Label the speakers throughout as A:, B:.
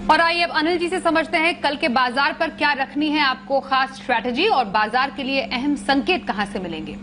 A: और आइए अब अनिल जी से समझते हैं कल के बाजार पर क्या रखनी है आपको खास स्ट्रैटेजी और बाजार के लिए अहम संकेत कहां से मिलेंगे।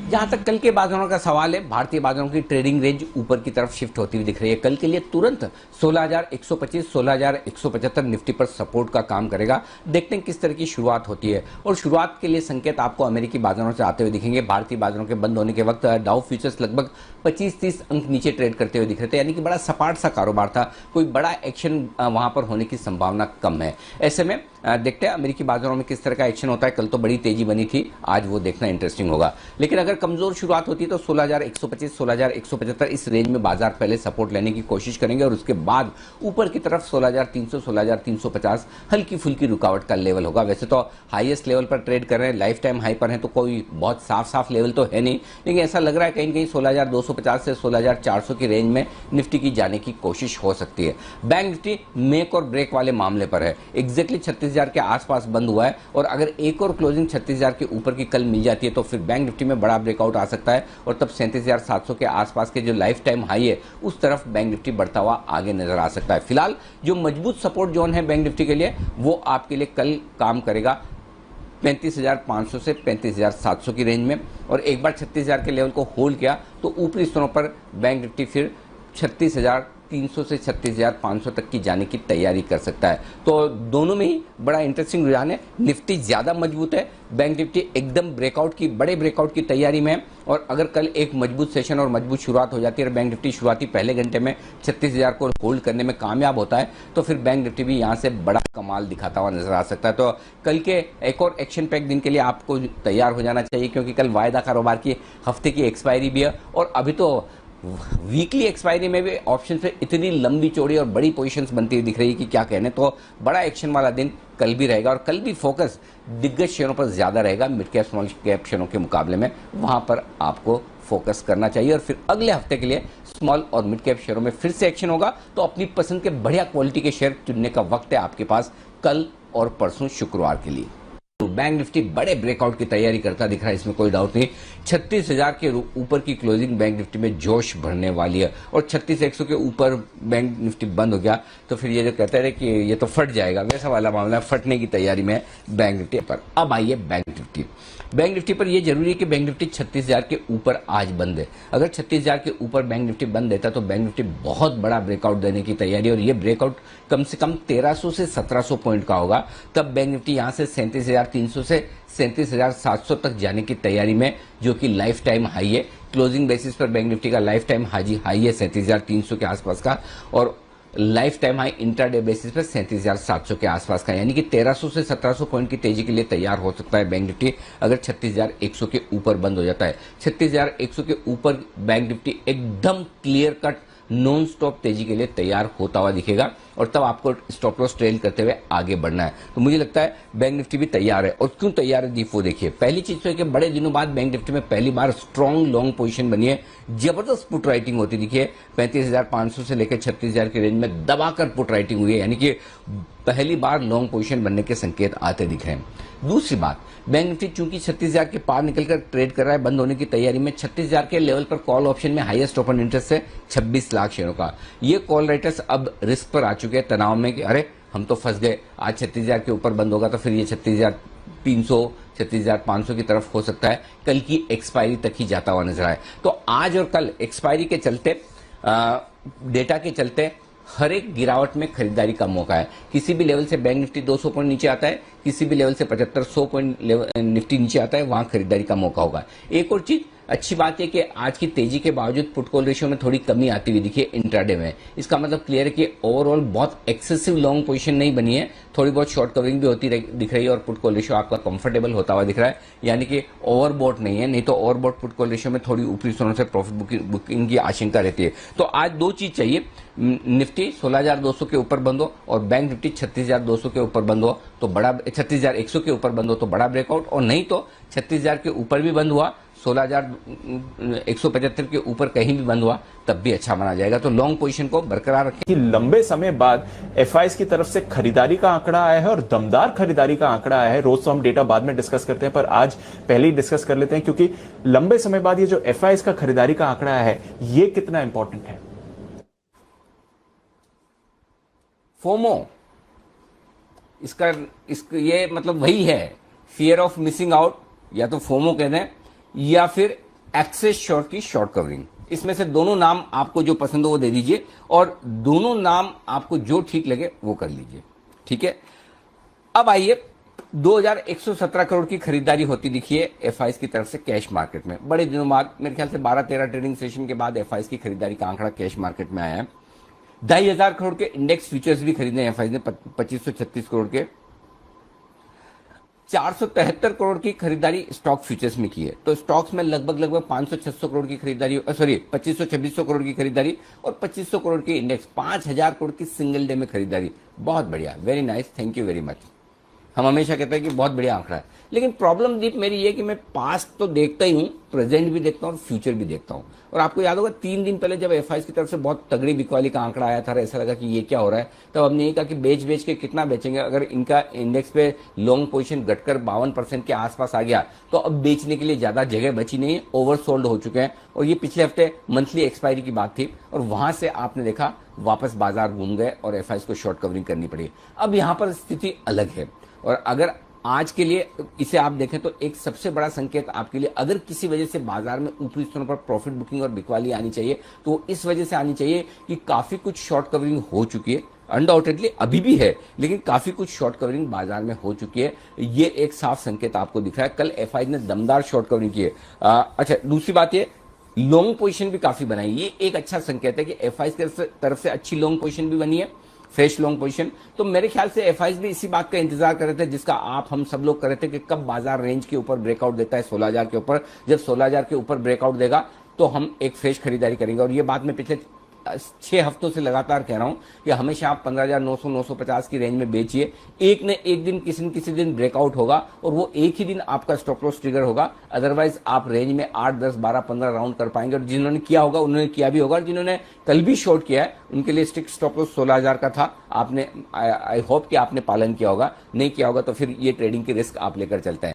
B: जहां तक कल के बाजारों का सवाल है, भारतीय बाजारों की ट्रेडिंग रेंज ऊपर की तरफ शिफ्ट होती हुई दिख रही है। कल के लिए तुरंत 16,125, 16,175 निफ्टी पर सपोर्ट का काम करेगा। देखते हैं किस तरह की शुरुआत होती है और शुरुआत के लिए संकेत आपको अमेरिकी बाजारों से आते हुए दिखेंगे। भारतीय बाजारों के बंद होने के वक्त डाउ फ्यूचर्स लगभग 25-30 अंक नीचे ट्रेड करते हुए दिख रहे थे, यानी कि बड़ा सपाट सा कारोबार था। कोई बड़ा एक्शन वहां पर होने की संभावना कम है। ऐसे में देखते हैं अमेरिकी बाजारों में किस तरह का एक्शन होता है। कल तो बड़ी तेजी बनी थी, आज वो देखना इंटरेस्टिंग होगा। लेकिन अगर कमजोर शुरुआत होती है तो 16,125, 16,175 इस रेंज में बाजार पहले सपोर्ट लेने की कोशिश करेंगे और उसके बाद ऊपर की तरफ 16,300, 16,350 हल्की फुल्की रुकावट का लेवल होगा। वैसे तो हाईएस्ट लेवल पर ट्रेड कर रहे हैं, लाइफ टाइम हाई पर हैं, तो कोई बहुत साफ लेवल तो है नहीं, लेकिन ऐसा लग रहा है कहीं न कहीं 16,250 से 16,400 की रेंज में निफ्टी की जाने की कोशिश हो सकती है। बैंक निफ्टी मेक और ब्रेक वाले मामले पर है, एग्जैक्टली 36,000 के आसपास बंद हुआ है और अगर एक और क्लोजिंग 36,000 के ऊपर की कल मिल जाती है तो फिर बैंक निफ्टी में बड़ा ब्रेकआउट आ सकता है और तब 37,700 के आसपास के जो लाइफ टाइम हाई है उस तरफ बैंक निफ्टी बढ़ता हुआ आगे नजर आ सकता है। फिलहाल जो मजबूत सपोर्ट जोन है बैंक निफ्टी के लिए वो आपके लिए कल काम करेगा 35,500 से 35,700 की रेंज में, और एक बार 36,000 के लेवल को होल्ड किया तो ऊपरी स्तरों पर बैंक निफ्टी फिर 36,300 से 36,500 तक की जाने की तैयारी कर सकता है। तो दोनों में ही बड़ा इंटरेस्टिंग रुझान है। निफ्टी ज्यादा मजबूत है, बैंक निफ्टी एकदम बड़े ब्रेकआउट की तैयारी में है। और अगर कल एक मजबूत सेशन और मजबूत शुरुआत हो जाती है और बैंक निफ्टी शुरुआती पहले घंटे में 36,000 को होल्ड करने में कामयाब होता है तो फिर बैंक निफ्टी भी यहां से बड़ा कमाल दिखाता हुआ नजर आ सकता है। तो कल के एक और एक्शन पैक दिन के लिए आपको तैयार हो जाना चाहिए, क्योंकि कल वायदा कारोबार की हफ्ते की एक्सपायरी भी है और अभी तो वीकली एक्सपायरी में भी ऑप्शन पे इतनी लंबी चौड़ी और बड़ी पोजीशंस बनती हुई दिख रही है कि क्या कहने। तो बड़ा एक्शन वाला दिन कल भी रहेगा और कल भी फोकस दिग्गज शेयरों पर ज्यादा रहेगा मिड कैप स्मॉल कैप शेयरों के मुकाबले में, वहां पर आपको फोकस करना चाहिए। और फिर अगले हफ्ते के लिए स्मॉल और मिड कैप शेयरों में फिर से एक्शन होगा, तो अपनी पसंद के बढ़िया क्वालिटी के शेयर चुनने का वक्त है आपके पास कल और परसों शुक्रवार के लिए। बैंक निफ्टी बड़े ब्रेकआउट की तैयारी करता दिख रहा है, इसमें कोई डाउट नहीं। 36,000 के ऊपर की क्लोजिंग बैंक निफ्टी में जोश भरने वाली है और 36,100 के ऊपर बैंक निफ्टी बंद हो गया तो फिर ये जो कहते हैं कि ये तो फट जाएगा, वैसा वाला मामला फटने की तैयारी में है बैंक निफ्टी पर। अब आइए बैंक निफ्टी पर यह जरूरी है कि बैंक निफ्टी 36,000 के ऊपर आज बंद है। अगर 36,000 के ऊपर बैंक निफ्टी बंद देता तो बैंक निफ्टी बहुत बड़ा ब्रेकआउट देने की तैयारी, और ये ब्रेकआउट कम से कम 1300 से 1700 पॉइंट का होगा। तब बैंक निफ्टी यहां से 37,300 से 37,700 तक जाने की तैयारी में, जो कि लाइफ टाइम हाई है। क्लोजिंग बेसिस पर बैंक निफ्टी का लाइफ टाइम हाई है 37,300 के आसपास का, और life time high intraday basis पर 37,700 के आसपास का, यानी कि 1300 से 1700 पॉइंट की तेजी के लिए तैयार हो सकता है बैंक निफ्टी अगर 36,100 के ऊपर बंद हो जाता है। 36,100 के ऊपर बैंक निफ्टी एकदम क्लियर कट नॉन स्टॉप तेजी के लिए तैयार होता हुआ दिखेगा और तब आपको स्टॉप लॉस ट्रेल करते हुए आगे बढ़ना है। तो मुझे लगता है बैंक निफ्टी भी तैयार है, और क्यों तैयार है दीप वो देखिए। पहली चीज तो है कि बड़े दिनों बाद बैंक निफ्टी में पहली बार स्ट्रॉन्ग लॉन्ग पोजीशन बनी है, जबरदस्त पुट राइटिंग होती दिखी है। 35,500 से लेकर 36,000 की रेंज में दबाकर पुट राइटिंग हुई है, यानी कि पहली बार लॉन्ग पोजीशन बनने के संकेत आते दिख रहे हैं। दूसरी बात, बैंक निफ्टी चूंकि 36,000 के पार निकलकर ट्रेड कर रहा है बंद होने की तैयारी में, 36,000 के लेवल पर कॉल ऑप्शन में हाईएस्ट ओपन इंटरेस्ट है 26 लाख शेयरों का। ये कॉल राइटर्स अब रिस्क पर आ चुके हैं, तनाव में कि अरे हम तो फंस गए, आज 36,000 के ऊपर बंद होगा तो फिर ये 36,300 36,500 की तरफ हो सकता है, कल की एक्सपायरी तक ही जाता हुआ नजर आए। तो आज और कल एक्सपायरी के चलते डेटा के चलते हर एक गिरावट में खरीदारी का मौका है। किसी भी लेवल से बैंक निफ्टी 200 पॉइंट नीचे आता है, किसी भी लेवल से 75-100 पॉइंट निफ्टी नीचे आता है, वहां खरीदारी का मौका होगा। एक और चीज अच्छी बात है कि आज की तेजी के बावजूद पुट कॉल रेशियो में थोड़ी कमी आती हुई दिखी है इंट्राडे में। इसका मतलब क्लियर है कि ओवरऑल बहुत एक्सेसिव लॉन्ग पोजीशन नहीं बनी है, थोड़ी बहुत शॉर्ट कवरिंग भी होती दिख रही है और पुट कॉल रेशियो आपका कंफर्टेबल होता हुआ दिख रहा है, यानी कि ओवरबॉट नहीं है। नहीं तो ओवरबॉट पुट कॉल रेशियो में थोड़ी ऊपरी स्तरों से प्रॉफिट बुकिंग की आशंका रहती है। तो आज दो चीज चाहिए, निफ्टी 16,200 के ऊपर बंद हो और बैंक निफ्टी 36,200 के ऊपर बंद हो तो बड़ा, 36,100 के ऊपर बंद हो तो बड़ा ब्रेकआउट, और नहीं तो 36,000 के ऊपर भी बंद हुआ, 16,175 के ऊपर कहीं भी बंद हुआ तब भी अच्छा माना जाएगा। तो लॉन्ग पोजीशन को बरकरार रखें।
C: कि लंबे समय बाद एफआईएस की तरफ से खरीदारी का आंकड़ा आया है और दमदार खरीदारी का आंकड़ा आया है। रोज तो हम डेटा बाद में डिस्कस करते हैं, पर आज पहले ही डिस्कस कर लेते हैं, क्योंकि लंबे समय बाद ये जो एफआईएस का खरीदारी का आंकड़ा आया है ये कितना इंपॉर्टेंट है।
B: फोमो, ये मतलब वही है, फियर ऑफ मिसिंग आउट, या तो फोमो कहते हैं, या फिर एक्सेस शॉर्ट की शॉर्ट कवरिंग। इसमें से दोनों नाम आपको जो पसंद हो वो दे दीजिए, और दोनों नाम आपको जो ठीक लगे वो कर लीजिए, ठीक है। अब आइए, 2117 करोड़ की खरीदारी होती दिखी है एफआईज की तरफ से कैश मार्केट में। बड़े दिनों बाद, मेरे ख्याल से 12-13 ट्रेडिंग सेशन के बाद एफआईज की खरीदारी का आंकड़ा कैश मार्केट में आया है। 2,500 करोड़ के इंडेक्स फ्यूचर्स भी खरीदे एफआईज ने, 2536 करोड़ के। 473 करोड़ की खरीदारी स्टॉक फ्यूचर्स में की है। तो स्टॉक्स में लगभग 500-600 करोड़ की खरीदारी, सॉरी 2500-2600 करोड़ की खरीदारी, और 2500 करोड़ की इंडेक्स, 5000 करोड़ की सिंगल डे में खरीदारी। बहुत बढ़िया, very nice, thank you very much. हम हमेशा कहते हैं कि बहुत बढ़िया आंकड़ा है, लेकिन प्रॉब्लम दीप मेरी ये कि मैं पास्ट तो देखता ही हूं, प्रेजेंट भी देखता हूं और फ्यूचर भी देखता हूं। और आपको याद होगा 3 दिन पहले जब एफआईज की तरफ से बहुत तगड़ी बिकवाली का आंकड़ा आया था, ऐसा लगा कि ये क्या हो रहा है, तब हमने ये कहा कि बेच के कितना बेचेंगे। अगर इनका इंडेक्स पे लॉन्ग पोजीशन घटकर 52% के आसपास आ गया तो अब बेचने के लिए ज्यादा जगह बची नहीं है, ओवरसोल्ड हो चुके हैं। और ये पिछले हफ्ते मंथली एक्सपायरी की बात थी, और वहां से आपने देखा वापस बाजार घूम गए और एफआईज को शॉर्ट कवरिंग करनी पड़ी। अब यहां पर स्थिति अलग है, और अगर आज के लिए इसे आप देखें तो एक सबसे बड़ा संकेत आपके लिए, अगर किसी वजह से बाजार में ऊपरी स्तरों पर प्रॉफिट बुकिंग और बिकवाली आनी चाहिए तो इस वजह से आनी चाहिए कि काफी कुछ शॉर्ट कवरिंग हो चुकी है। अनडाउटेडली अभी भी है, लेकिन काफी कुछ शॉर्ट कवरिंग बाजार में हो चुकी है। ये एक साफ संकेत आपको दिख रहा है। कल एफआईज ने दमदार शॉर्ट कवरिंग की है। अच्छा, दूसरी बात ये, लॉन्ग पोजीशन भी काफी बनाई। ये एक अच्छा संकेत है कि एफआईज की तरफ से अच्छी लॉन्ग पोजीशन भी बनी है, फ्रेश लॉन्ग पोजीशन। तो मेरे ख्याल से एफआईज भी इसी बात का इंतजार कर रहे थे, जिसका हम सब लोग कर रहे थे कि कब बाजार रेंज के ऊपर ब्रेकआउट देता है 16,000 के ऊपर। जब 16,000 के ऊपर ब्रेकआउट देगा तो हम एक फ्रेश खरीदारी करेंगे। और ये बात मैं पिछले 6 हफ्तों से लगातार कह रहा हूं कि हमेशा आप 15,900-950 की रेंज में बेचिए। एक न एक दिन किसी न किसी दिन ब्रेकआउट होगा, और वो एक ही दिन आपका स्टॉप लॉस ट्रिगर होगा। अदरवाइज आप रेंज में 8, 10, 12, 15 राउंड कर पाएंगे। और जिन्होंने किया होगा उन्होंने किया भी होगा, जिन्होंने कल भी शॉर्ट किया है उनके लिए स्ट्रिक्ट स्टॉप लॉस 16,000 का था। आपने, आई होप कि आपने पालन किया होगा। नहीं किया होगा तो फिर ये ट्रेडिंग की रिस्क आप लेकर चलते हैं।